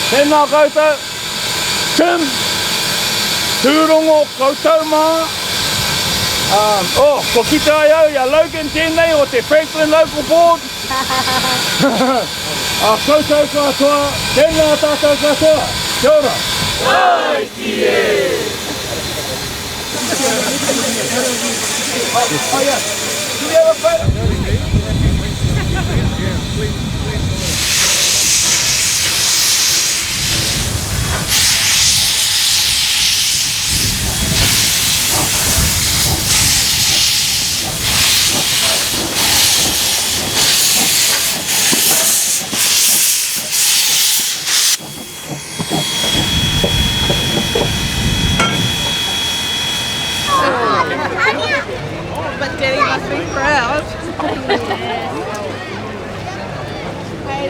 Tēnā koutou, Tim, tūrongo koutou mā. Ko kita ai au, ia Logan tēnei o te Franklin Local Board. Koutou katoa, tēnā tātou katoa, kia ora. Tāiki e! Oh yeah, do we have a photo? But Daddy must be proud. Hey,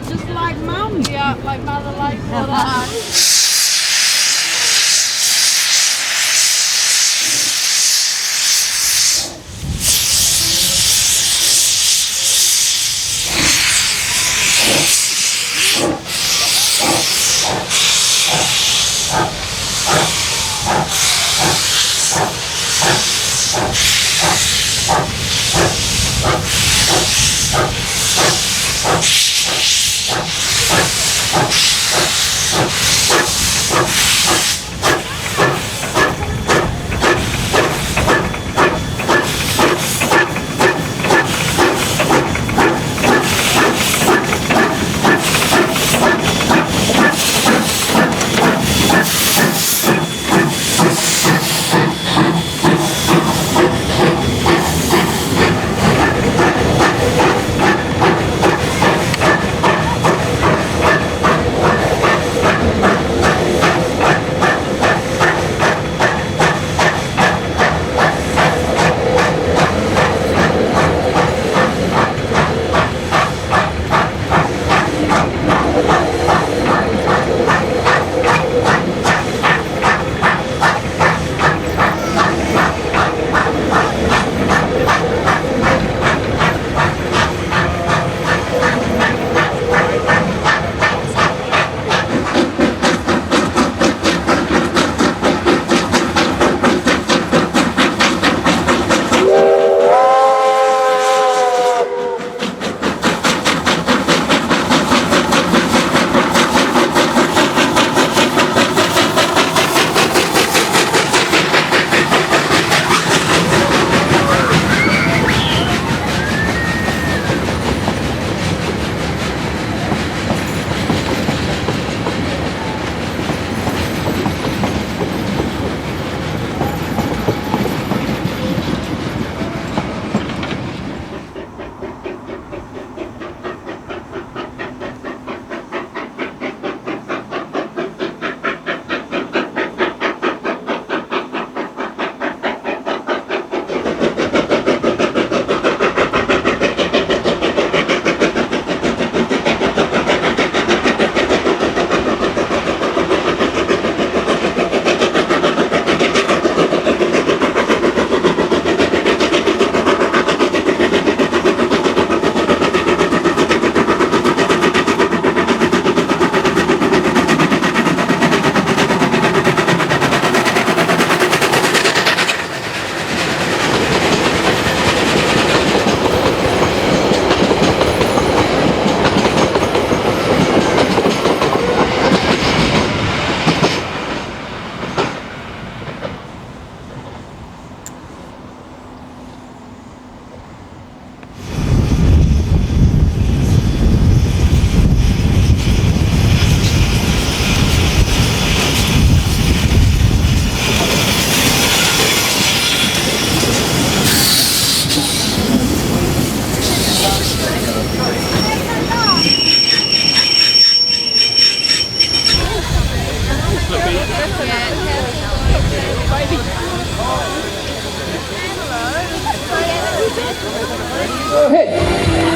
just like Mum. Yeah, like Mother, like Father.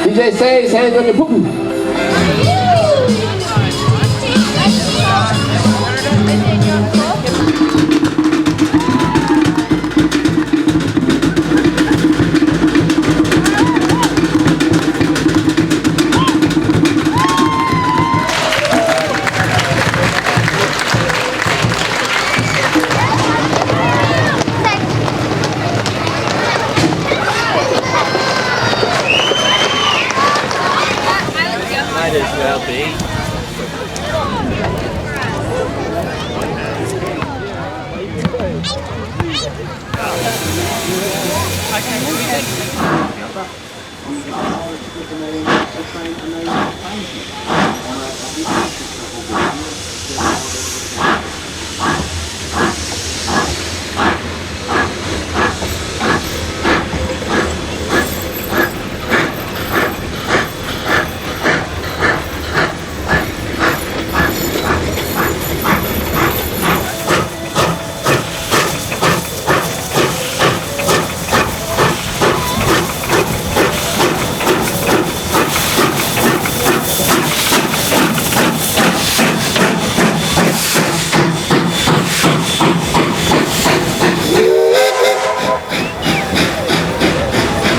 DJ says, hands on your poo-poo. Might as well be.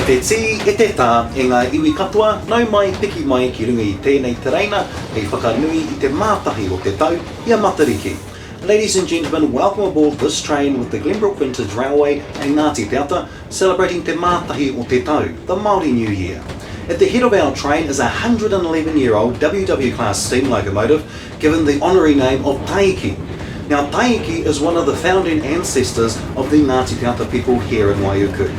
Te tī e te tā e ngā iwi katoa, nau mai piki mai ki runga I tēnei tereina, hei whakanui I te mātahi o te tau, ia Matariki. Ladies and gentlemen, welcome aboard this train with the Glenbrook Vintage Railway and Ngāti celebrating te mātahi o te tau, the Māori New Year. At the head of our train is a 111-year-old WW class steam locomotive given the honorary name of Tāiki. Now Tāiki is one of the founding ancestors of the Ngāti people here in Waiuku.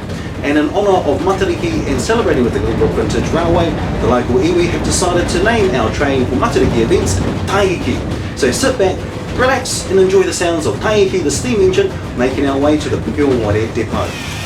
And in honour of Matariki and celebrating with the Glenbrook Vintage Railway, the local iwi have decided to name our train for Matariki events Tāiki. So sit back, relax and enjoy the sounds of Tāiki the Steam Engine making our way to the Pukeoware depot.